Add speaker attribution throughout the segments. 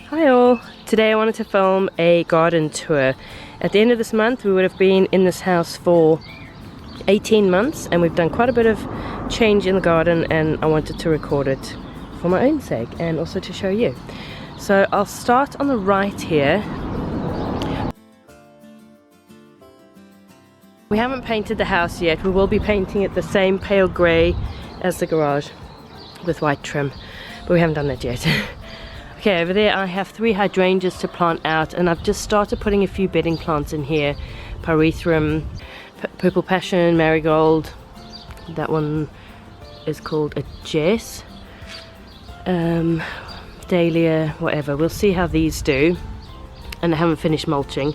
Speaker 1: Hi all! Today I wanted to film a garden tour. At the end of this month we would have been in this house for 18 months and we've done quite a bit of change in the garden, and I wanted to record it for my own sake and also to show you. So I'll start on the right here. We haven't painted the house yet. We will be painting it the same pale grey as the garage with white trim, but we haven't done that yet. Okay, over there I have 3 hydrangeas to plant out, and I've just started putting a few bedding plants in here. Pyrethrum, purple passion, marigold, that one is called a jess, dahlia, whatever. We'll see how these do, and I haven't finished mulching.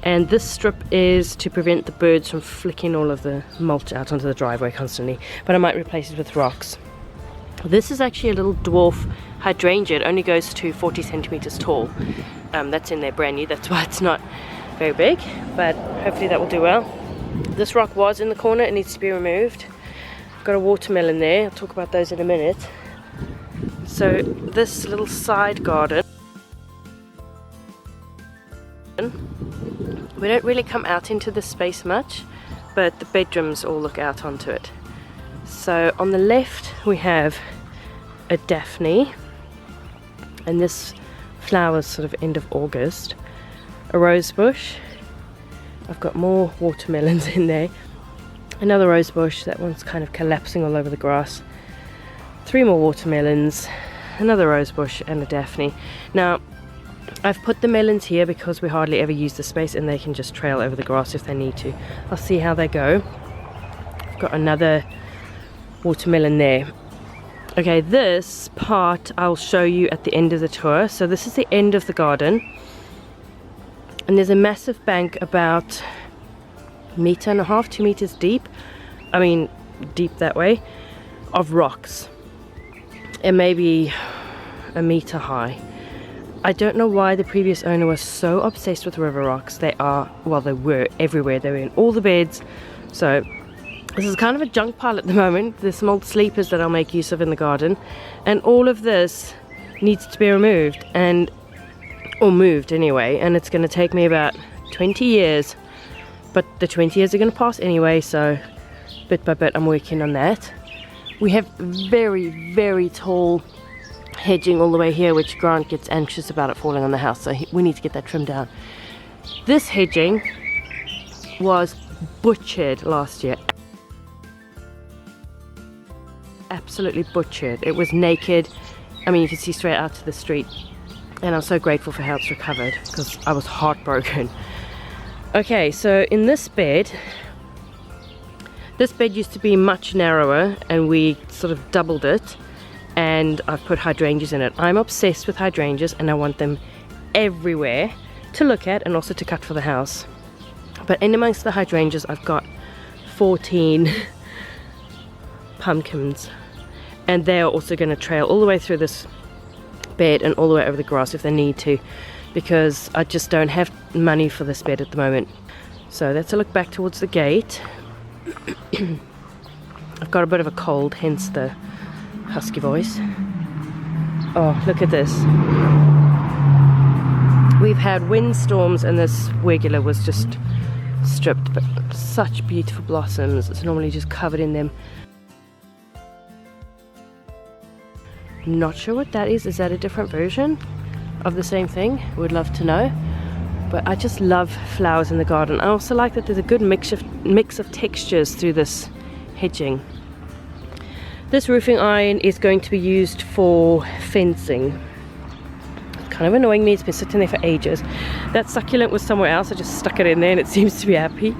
Speaker 1: And this strip is to prevent the birds from flicking all of the mulch out onto the driveway constantly, but I might replace it with rocks. This is actually a little dwarf hydrangea. It only goes to 40 centimeters tall. That's in there brand new, that's why it's not very big, but hopefully that will do well. This rock was in the corner, it needs to be removed. I've got a watermelon there, I'll talk about those in a minute. So this little side garden, we don't really come out into this space much, but the bedrooms all look out onto it. So on the left we have a daphne, and this flowers sort of end of August. A rose bush, I've got more watermelons in there. Another rose bush, that one's kind of collapsing all over the grass. 3 more watermelons, another rose bush, and a daphne. Now I've put the melons here because we hardly ever use the space and they can just trail over the grass if they need to. I'll see how they go. I've got another watermelon there. Okay, this part I'll show you at the end of the tour. So this is the end of the garden, and there's a massive bank about 1.5 meters, 2 meters deep. I mean deep that way, of rocks, and maybe 1 meter high. I don't know why the previous owner was so obsessed with river rocks. They are, well, they were everywhere. They were in all the beds. So this is kind of a junk pile at the moment. There's some old sleepers that I'll make use of in the garden, and all of this needs to be removed, or moved anyway, and it's going to take me about 20 years, but the 20 years are going to pass anyway, so bit by bit I'm working on that. We have very, very tall hedging all the way here, which Grant gets anxious about it falling on the house, so we need to get that trimmed down. This hedging was butchered last year. Absolutely butchered. It was naked. I mean, you can see straight out to the street, and I'm so grateful for how it's recovered because I was heartbroken. Okay, so in this bed used to be much narrower, and we sort of doubled it, and I've put hydrangeas in it. I'm obsessed with hydrangeas, and I want them everywhere to look at and also to cut for the house. But in amongst the hydrangeas I've got 14 pumpkins, and they are also going to trail all the way through this bed and all the way over the grass if they need to, because I just don't have money for this bed at the moment. So that's a look back towards the gate. I've got a bit of a cold, hence the husky voice. Oh, look at this. We've had windstorms and this regular was just stripped, but such beautiful blossoms. It's normally just covered in them. Not sure what that is. Is that a different version of the same thing? Would love to know. But I just love flowers in the garden. I also like that there's a good mix of textures through this hedging. This roofing iron is going to be used for fencing. It's kind of annoying me. It's been sitting there for ages. That succulent was somewhere else. I just stuck it in there and it seems to be happy.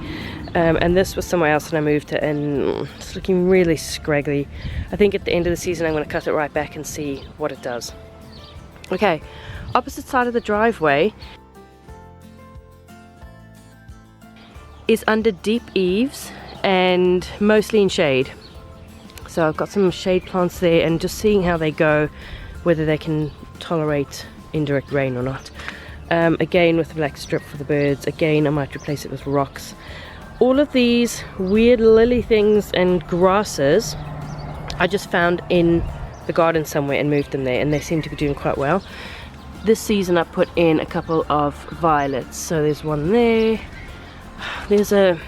Speaker 1: And this was somewhere else and I moved it, and it's looking really scraggly. I think at the end of the season I'm going to cut it right back and see what it does. Okay, opposite side of the driveway is under deep eaves and mostly in shade. So I've got some shade plants there, and just seeing how they go, whether they can tolerate indirect rain or not. Again with the black strip for the birds. Again I might replace it with rocks. All of these weird lily things and grasses I just found in the garden somewhere and moved them there, and they seem to be doing quite well. this season I put in a couple of violets. So there's one there. There's a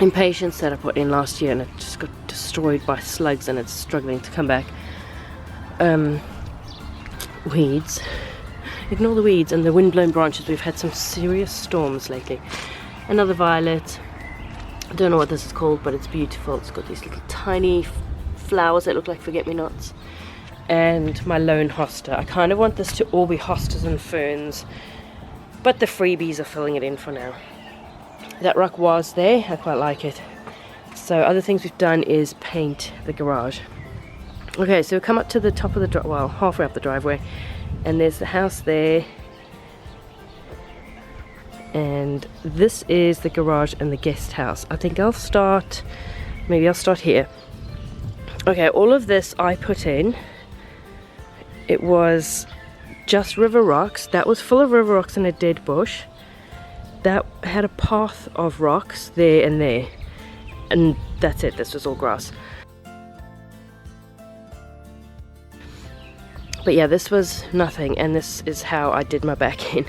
Speaker 1: impatiens that I put in last year and it just got destroyed by slugs and it's struggling to come back. Weeds. Ignore the weeds and the wind-blown branches. We've had some serious storms lately. Another violet. I don't know what this is called, but it's beautiful. It's got these little tiny flowers that look like forget-me-nots. And my lone hosta. I kind of want this to all be hostas and ferns, but the freebies are filling it in for now. That rock was there. I quite like it. So other things we've done is paint the garage. Okay, so we come up to the top of the driveway, well, halfway up the driveway, and there's the house there. And this is the garage and the guest house. I think I'll start here. Okay, all of this I put in. It was just river rocks. That was full of river rocks and a dead bush. That had a path of rocks there and there. And that's it, this was all grass. But yeah, this was nothing, and this is how I did my back in.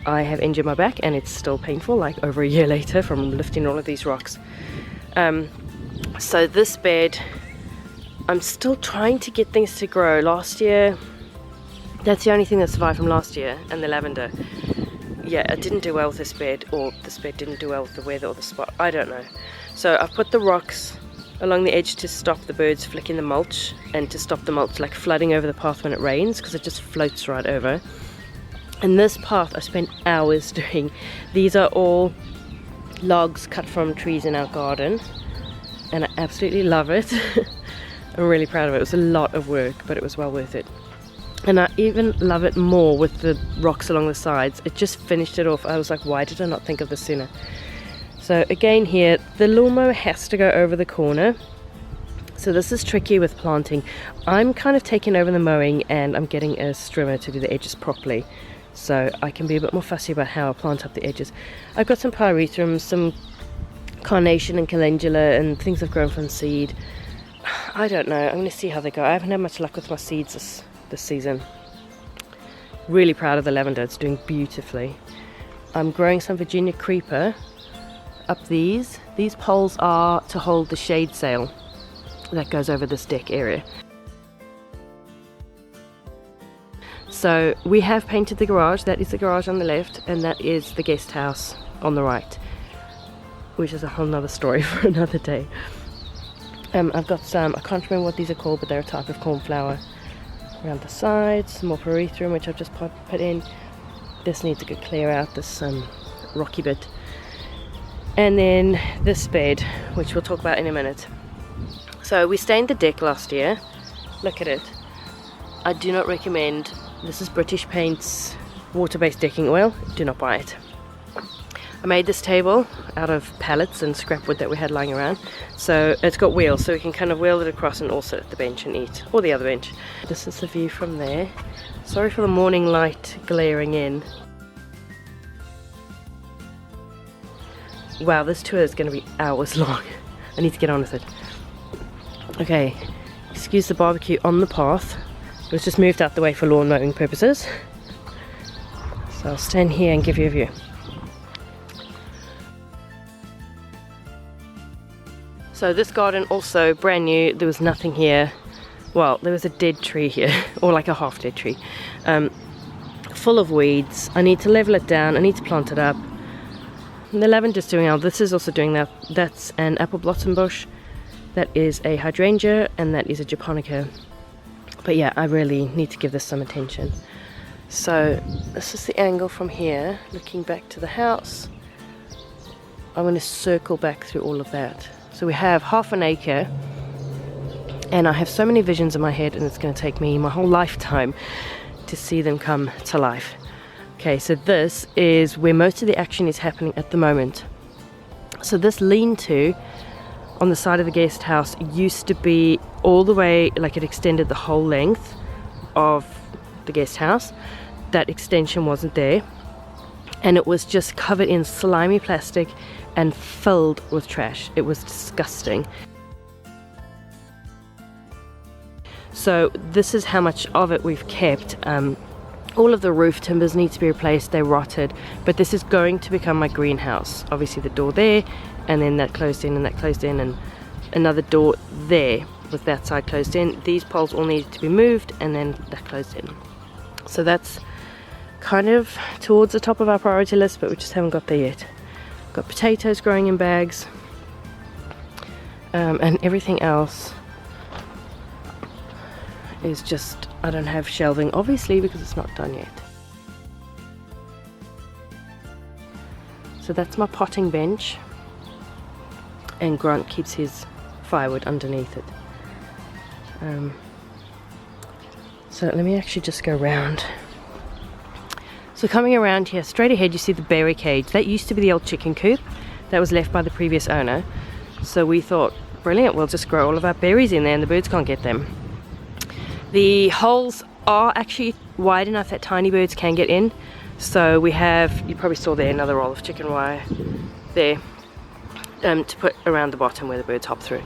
Speaker 1: I have injured my back and it's still painful, like over a year later from lifting all of these rocks. So this bed, I'm still trying to get things to grow. Last year, that's the only thing that survived from last year, and the lavender. Yeah, it didn't do well with this bed, or this bed didn't do well with the weather or the spot, I don't know. So I've put the rocks along the edge to stop the birds flicking the mulch, and to stop the mulch like flooding over the path when it rains, because it just floats right over. And this path I spent hours doing. These are all logs cut from trees in our garden, and I absolutely love it. I'm really proud of it. It was a lot of work, but it was well worth it. And I even love it more with the rocks along the sides. It just finished it off. I was like, why did I not think of this sooner? So again here, the lawnmower has to go over the corner. So this is tricky with planting. I'm kind of taking over the mowing and I'm getting a strimmer to do the edges properly. So I can be a bit more fussy about how I plant up the edges. I've got some pyrethrum, some carnation and calendula and things I've grown from seed. I don't know, I'm going to see how they go. I haven't had much luck with my seeds this season. Really proud of the lavender, it's doing beautifully. I'm growing some Virginia creeper up these. These poles are to hold the shade sail that goes over this deck area. So we have painted the garage. That is the garage on the left, and that is the guest house on the right, which is a whole nother story for another day. I've got some, I can't remember what these are called, but they're a type of cornflower around the sides. Some more pyrethrum, which I've just put in. This needs a good clear out, this rocky bit. And then this bed, which we'll talk about in a minute. So we stained the deck last year. Look at it. I do not recommend. This is British Paint's water-based decking oil. Do not buy it. I made this table out of pallets and scrap wood that we had lying around. So it's got wheels, so we can kind of wheel it across and also at the bench and eat, or the other bench. This is the view from there. Sorry for the morning light glaring in. Wow, this tour is going to be hours long. I need to get on with it. Okay, excuse the barbecue on the path. It was just moved out the way for lawn mowing purposes. So I'll stand here and give you a view. So this garden also brand new. There was nothing here. Well, there was a dead tree here, or like a half dead tree, full of weeds. I need to level it down. I need to plant it up. And the lavender's doing well. This is also doing that. That's an apple blossom bush. That is a hydrangea, and that is a japonica. But yeah, I really need to give this some attention. So this is the angle from here, looking back to the house. I'm going to circle back through all of that. So we have half an acre, and I have so many visions in my head, and it's going to take me my whole lifetime to see them come to life. Okay, so this is where most of the action is happening at the moment. So this lean-to on the side of the guest house used to be all the way, like it extended the whole length of the guest house. That extension wasn't there, and it was just covered in slimy plastic and filled with trash. It was disgusting. So this is how much of it we've kept. All of the roof timbers need to be replaced, they rotted, but this is going to become my greenhouse. Obviously the door there, and then that closed in and that closed in, and another door there with that side closed in. These poles all needed to be moved, and then that closed in. So that's kind of towards the top of our priority list, but we just haven't got there yet. Got potatoes growing in bags, and everything else is just, I don't have shelving obviously because it's not done yet. So that's my potting bench, and Grant keeps his firewood underneath it. So let me actually just go around. So coming around here, straight ahead you see the berry cage. That used to be the old chicken coop that was left by the previous owner. So we thought, brilliant, we'll just grow all of our berries in there and the birds can't get them. The holes are actually wide enough that tiny birds can get in. So we have, you probably saw there, another roll of chicken wire there to put around the bottom where the birds hop through.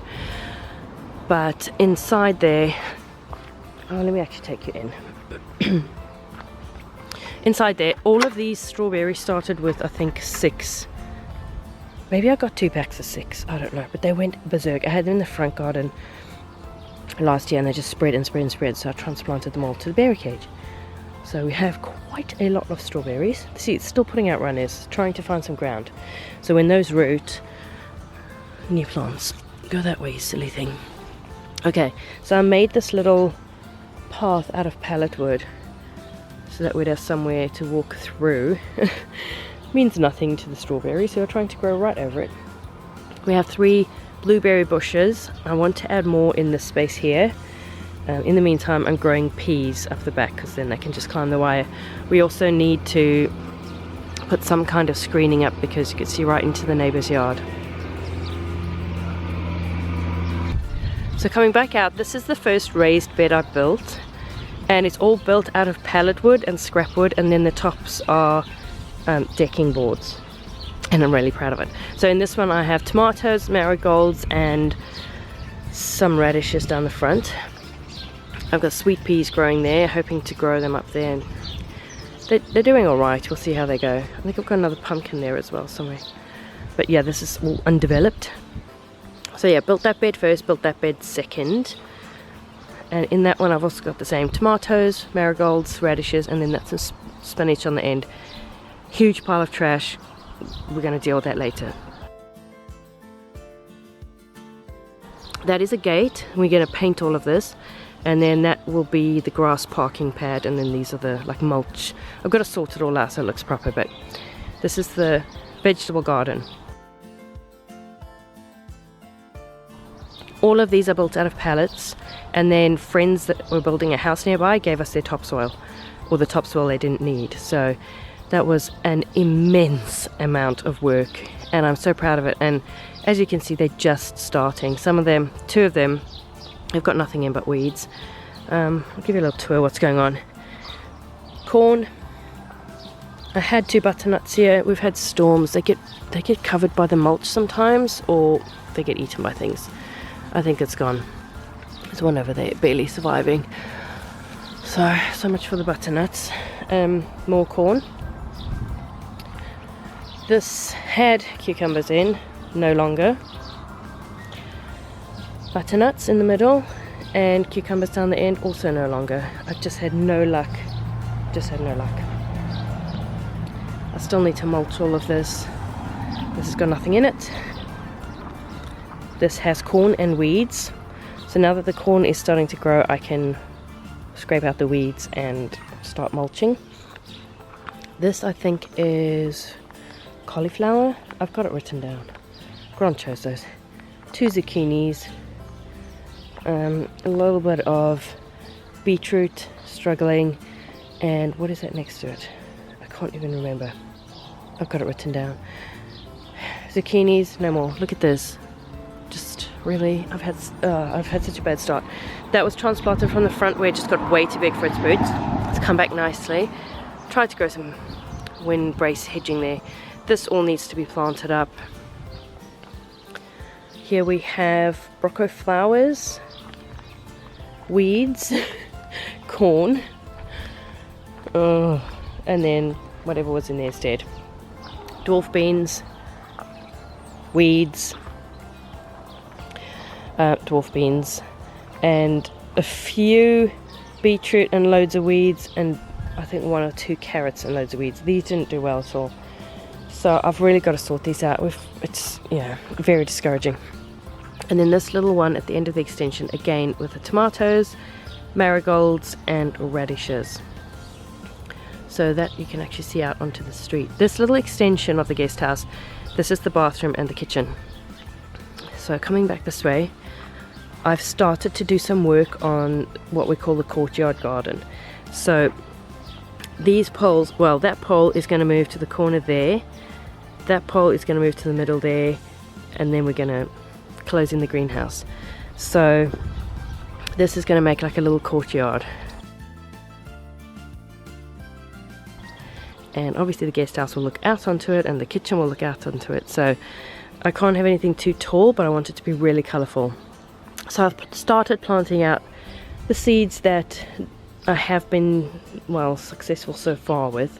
Speaker 1: But inside there, oh, let me actually take you in. Inside there, all of these strawberries started with, I think, 6. Maybe I got 2 packs of 6, I don't know, but they went berserk. I had them in the front garden last year and they just spread and spread and spread, so I transplanted them all to the berry cage. So we have quite a lot of strawberries. See, it's still putting out runners, trying to find some ground. So when those root, new plants, go that way, you silly thing. Okay, so I made this little path out of pallet wood so that we'd have somewhere to walk through. Means nothing to the strawberries, so we're trying to grow right over it. We have 3 blueberry bushes. I want to add more in this space here. In the meantime, I'm growing peas up the back because then they can just climb the wire. We also need to put some kind of screening up because you can see right into the neighbor's yard. So coming back out, this is the first raised bed I built, and it's all built out of pallet wood and scrap wood, and then the tops are decking boards, and I'm really proud of it. So in this one I have tomatoes, marigolds, and some radishes down the front. I've got sweet peas growing there, hoping to grow them up there, and they're doing all right. We'll see how they go. I think I've got another pumpkin there as well somewhere, but yeah, this is all undeveloped. So yeah, built that bed first, built that bed second, and in that one I've also got the same tomatoes, marigolds, radishes, and then that's some spinach on the end. Huge pile of trash. We're going to deal with that later. That is a gate. We're going to paint all of this, and then that will be the grass parking pad, and then these are the like mulch. I've got to sort it all out so it looks proper, but this is the vegetable garden. All of these are built out of pallets, and then friends that were building a house nearby gave us their topsoil, or the topsoil they didn't need. So that was an immense amount of work, and I'm so proud of it. And as you can see, they're just starting. Some of them, 2 of them, have got nothing in but weeds. I'll give you a little tour of what's going on. Corn. I had 2 butternuts here. We've had storms. They get covered by the mulch sometimes, or they get eaten by things. I think it's gone. There's one over there barely surviving. So much for the butternuts. More corn. This had cucumbers in, no longer. Butternuts in the middle, and cucumbers down the end, also no longer. I've just had no luck. I still need to mulch all of this. This has got nothing in it. This has corn and weeds. So now that the corn is starting to grow, I can scrape out the weeds and start mulching. This I think is cauliflower. I've got it written down. Grant chose those. 2 zucchinis. A little bit of beetroot, struggling, and what is that next to it? I can't even remember. I've got it written down. Zucchinis, no more. Look at this. Just really, I've had such a bad start. That was transplanted from the front where it just got way too big for its roots. It's come back nicely. Tried to grow some wind brace hedging there. This all needs to be planted up. Here we have Broco flowers, weeds, corn, Oh, and then whatever was in there instead. Dwarf beans, weeds, dwarf beans, and a few beetroot and loads of weeds, and I think 1 or 2 carrots and loads of weeds. These didn't do well at all. So I've really got to sort these out. It's very discouraging. And then this little one at the end of the extension, again with the tomatoes, marigolds and radishes. So that you can actually see out onto the street. This little extension of the guest house, this is the bathroom and the kitchen. So coming back this way, I've started to do some work on what we call the courtyard garden. So these poles, well, that pole is going to move to the corner there, that pole is going to move to the middle there, and then we're going to close in the greenhouse. So this is going to make like a little courtyard. And obviously the guest house will look out onto it and the kitchen will look out onto it. So I can't have anything too tall, but I want it to be really colourful. So I've started planting out the seeds that I have been, well, successful so far with,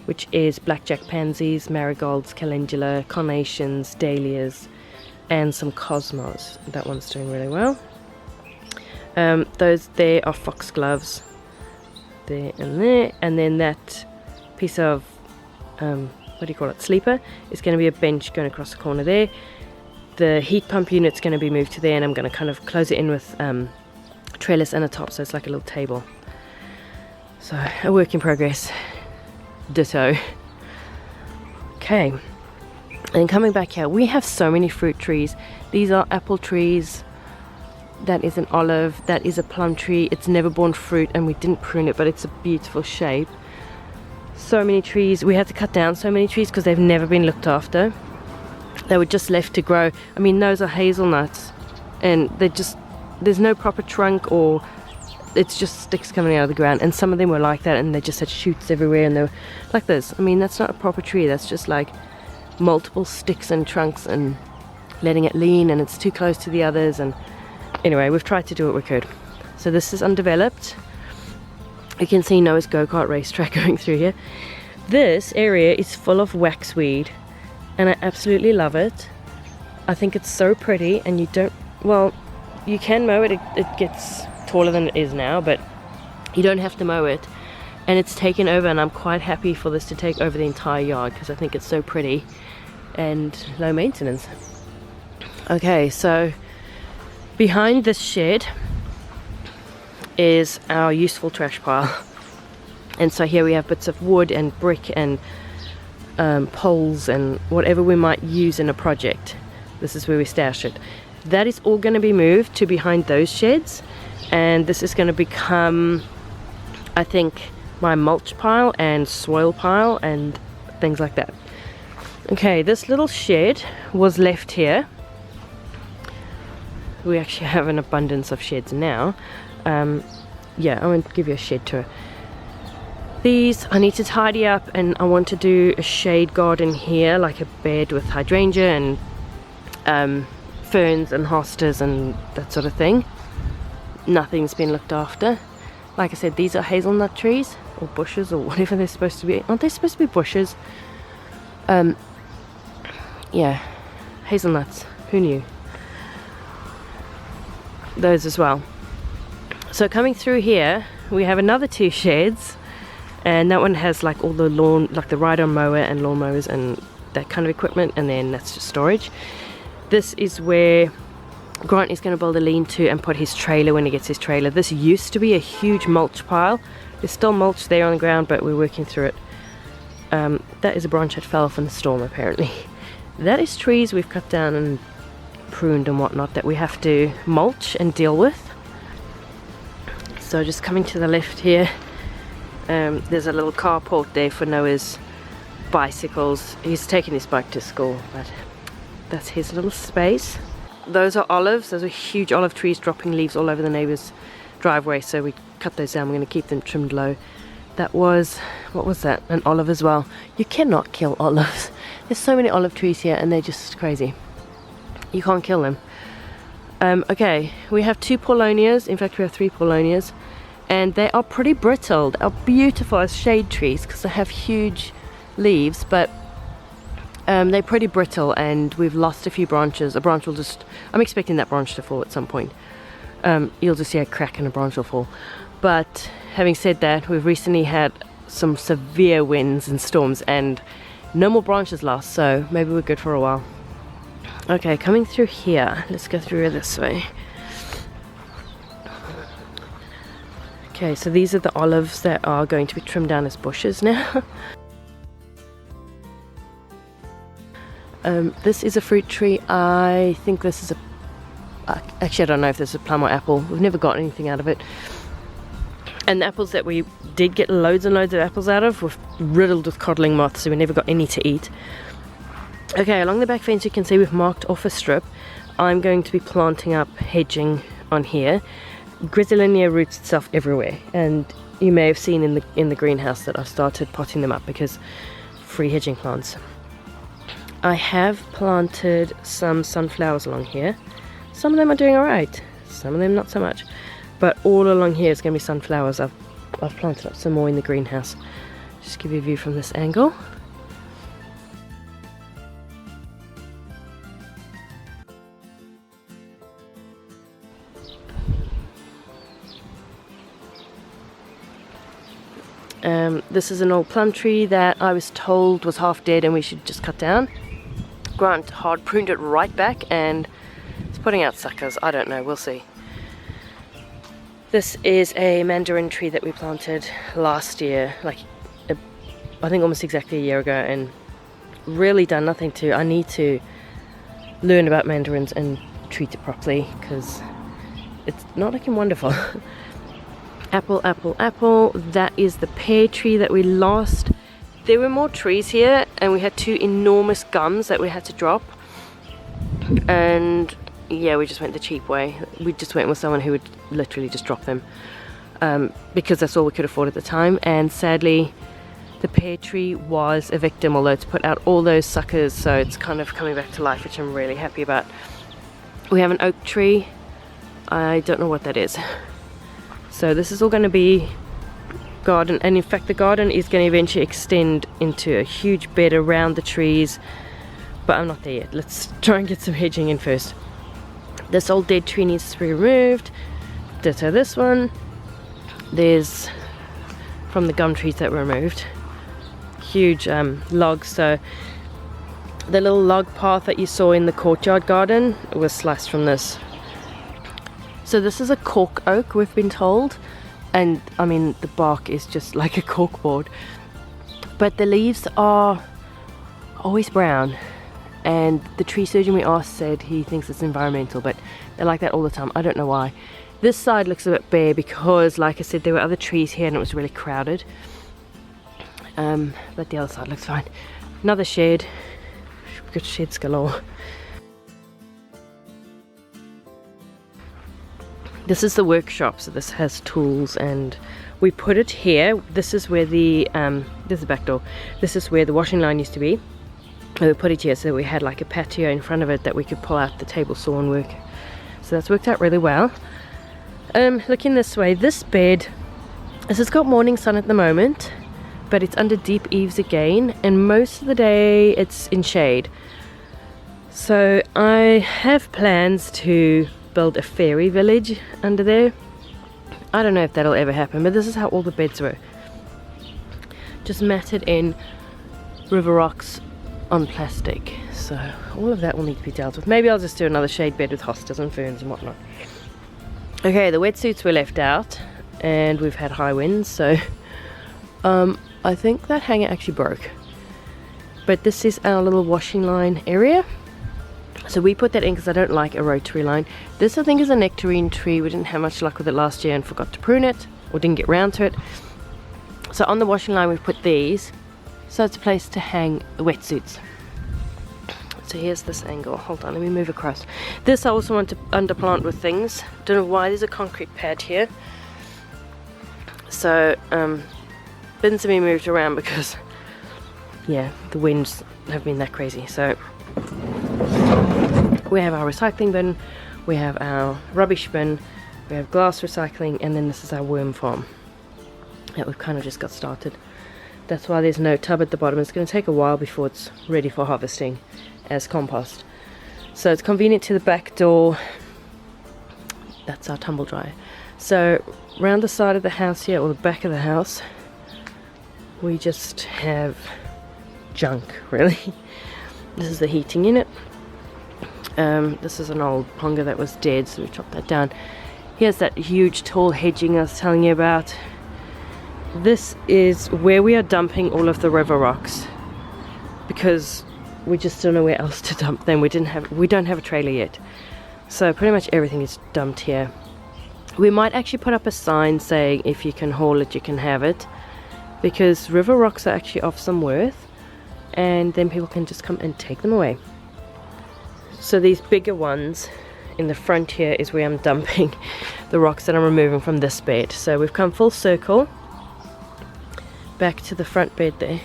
Speaker 1: which is blackjack pansies, marigolds, calendula, carnations, dahlias, and some cosmos. That one's doing really well. Those there are foxgloves, there and there, and then that piece of what do you call it, sleeper, is going to be a bench going across the corner there. The heat pump unit's going to be moved to there, and I'm going to kind of close it in with trellis and a top, so it's like a little table. So a work in progress. Ditto. Okay, and coming back here, we have so many fruit trees. These are apple trees, that is an olive, that is a plum tree. It's never borne fruit and we didn't prune it, but it's a beautiful shape. So many trees. We had to cut down so many trees because they've never been looked after. They were just left to grow. I mean, those are hazelnuts, and they're just, there's no proper trunk, or it's just sticks coming out of the ground. And some of them were like that, and they just had shoots everywhere, and they were like this. I mean, that's not a proper tree. That's just like multiple sticks and trunks and letting it lean, and it's too close to the others. And anyway, we've tried to do what we could. So this is undeveloped. You can see Noah's go-kart racetrack going through here. This area is full of waxweed, and I absolutely love it. I think it's so pretty, and you don't, well, you can mow it. It gets taller than it is now, but you don't have to mow it. And it's taken over, and I'm quite happy for this to take over the entire yard because I think it's so pretty and low maintenance. Okay, so behind this shed is our useful trash pile, and so here we have bits of wood and brick and poles and whatever we might use in a project. This is where we stash it. That is all going to be moved to behind those sheds, and this is going to become, I think, my mulch pile and soil pile and things like that. Okay, this little shed was left here. We actually have an abundance of sheds now. Yeah, I want to give you a shed tour. These I need to tidy up, and I want to do a shade garden here, like a bed with hydrangea and ferns and hostas and that sort of thing. Nothing's been looked after. Like I said, these are hazelnut trees or bushes or whatever they're supposed to be. Aren't they supposed to be bushes? Yeah, hazelnuts. Who knew? Those as well. So coming through here, we have another 2 sheds, and that one has like all the lawn, like the ride-on mower and lawn mowers and that kind of equipment, and then that's just storage. This is where Grant is going to build a lean-to and put his trailer when he gets his trailer. This used to be a huge mulch pile. There's still mulch there on the ground, but we're working through it. That is a branch that fell off in the storm, apparently. That is trees we've cut down and pruned and whatnot that we have to mulch and deal with. So just coming to the left here, there's a little carport there for Noah's bicycles. He's taking his bike to school, but that's his little space. Those are olives. Those are huge olive trees dropping leaves all over the neighbor's driveway, so we cut those down. We're going to keep them trimmed low. That was, what was that? An olive as well. You cannot kill olives. There's so many olive trees here, and they're just crazy. You can't kill them. Okay, we have 2 paulownias. In fact, we have 3 paulownias, and they are pretty brittle. They are beautiful as shade trees because they have huge leaves, but they're pretty brittle, and we've lost a few branches. A branch will just, I'm expecting that branch to fall at some point. You'll just see a crack and a branch will fall. But having said that, we've recently had some severe winds and storms and no more branches lost, so maybe we're good for a while. Okay, coming through here, let's go through this way. Okay, so these are the olives that are going to be trimmed down as bushes now. This is a fruit tree. I think this is actually I don't know if this is a plum or apple. We've never got anything out of it. And the apples that we did get loads and loads of apples out of were riddled with codling moths, so we never got any to eat. Okay, along the back fence you can see we've marked off a strip. I'm going to be planting up hedging on here. Grisilinea roots itself everywhere, and you may have seen in the greenhouse that I've started potting them up because free hedging plants. I have planted some sunflowers along here. Some of them are doing alright, some of them not so much. But all along here is going to be sunflowers. I've planted up some more in the greenhouse. Just give you a view from this angle. This is an old plum tree that I was told was half dead and we should just cut down. Grant hard pruned it right back and it's putting out suckers. I don't know, we'll see. This is a mandarin tree that we planted last year, like I think almost exactly a year ago, and really done nothing to. I need to learn about mandarins and treat it properly because it's not looking wonderful. Apple, apple, apple. That is the pear tree that we lost. There were more trees here and we had two enormous gums that we had to drop, and yeah, we just went the cheap way. We just went with someone who would literally just drop them because that's all we could afford at the time. And sadly the pear tree was a victim, although it's put out all those suckers, so it's kind of coming back to life, which I'm really happy about. We have an oak tree. I don't know what that is. So this is all going to be garden, and in fact the garden is going to eventually extend into a huge bed around the trees, but I'm not there yet. Let's try and get some hedging in first. This old dead tree needs to be removed. Ditto this one. There's from the gum trees that were removed. Huge logs, so the little log path that you saw in the courtyard garden was sliced from this. So this is a cork oak, we've been told, and I mean the bark is just like a cork board, but the leaves are always brown, and the tree surgeon we asked said he thinks it's environmental, but they're like that all the time. I don't know why. This side looks a bit bare because, like I said, there were other trees here and it was really crowded, but the other side looks fine. Another shed. We've got sheds galore. This is the workshop, so this has tools, and we put it here. This is where the there's the back door. This is where the washing line used to be. And we put it here so we had like a patio in front of it that we could pull out the table saw and work. So that's worked out really well. Looking this way, this bed, this has got morning sun at the moment, but it's under deep eaves again, and most of the day it's in shade. So I have plans to build a fairy village under there. I don't know if that'll ever happen, but this is how all the beds were. Just matted in river rocks on plastic. So all of that will need to be dealt with. Maybe I'll just do another shade bed with hostas and ferns and whatnot. Okay, the wetsuits were left out and we've had high winds, so I think that hanger actually broke. But this is our little washing line area. So we put that in because I don't like a rotary line. This I think is a nectarine tree. We didn't have much luck with it last year and forgot to prune it, or didn't get round to it. So on the washing line we've put these, so it's a place to hang the wetsuits. So here's this angle. Hold on, let me move across. This I also want to underplant with things. Don't know why there's a concrete pad here. So bins have been moved around because yeah, the winds have been that crazy. So we have our recycling bin, we have our rubbish bin, We have glass recycling, and then this is our worm farm that we've kind of just got started. That's why there's no tub at the bottom. It's going to take a while before it's ready for harvesting as compost. So it's convenient to the back door. That's our tumble dryer. So around the side of the house here, or the back of the house, we just have junk, really. This is the heating unit. This is an old ponga that was dead, so we chopped that down. Here's that huge tall hedging I was telling you about. This is where we are dumping all of the river rocks, because we just don't know where else to dump them. We don't have a trailer yet, so pretty much everything is dumped here. We might actually put up a sign saying if you can haul it, you can have it, because river rocks are actually of some worth, and then people can just come and take them away. So these bigger ones in the front here is where I'm dumping the rocks that I'm removing from this bed. So we've come full circle back to the front bed there.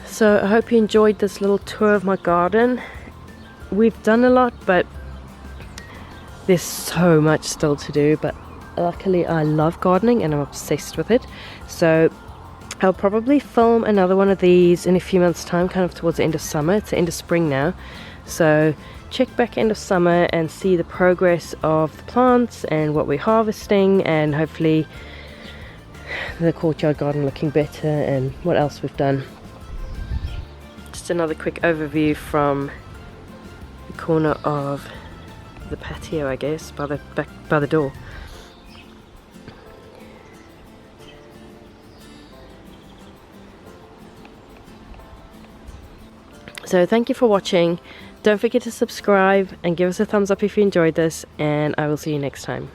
Speaker 1: So I hope you enjoyed this little tour of my garden. We've done a lot, but there's so much still to do, but luckily I love gardening and I'm obsessed with it. So I'll probably film another one of these in a few months time, kind of towards the end of summer. It's the end of spring now, so check back end of summer and see the progress of the plants and what we're harvesting, and hopefully the courtyard garden looking better and what else we've done. Just another quick overview from the corner of the patio, I guess, by the door. So thank you for watching. Don't forget to subscribe and give us a thumbs up if you enjoyed this, and I will see you next time.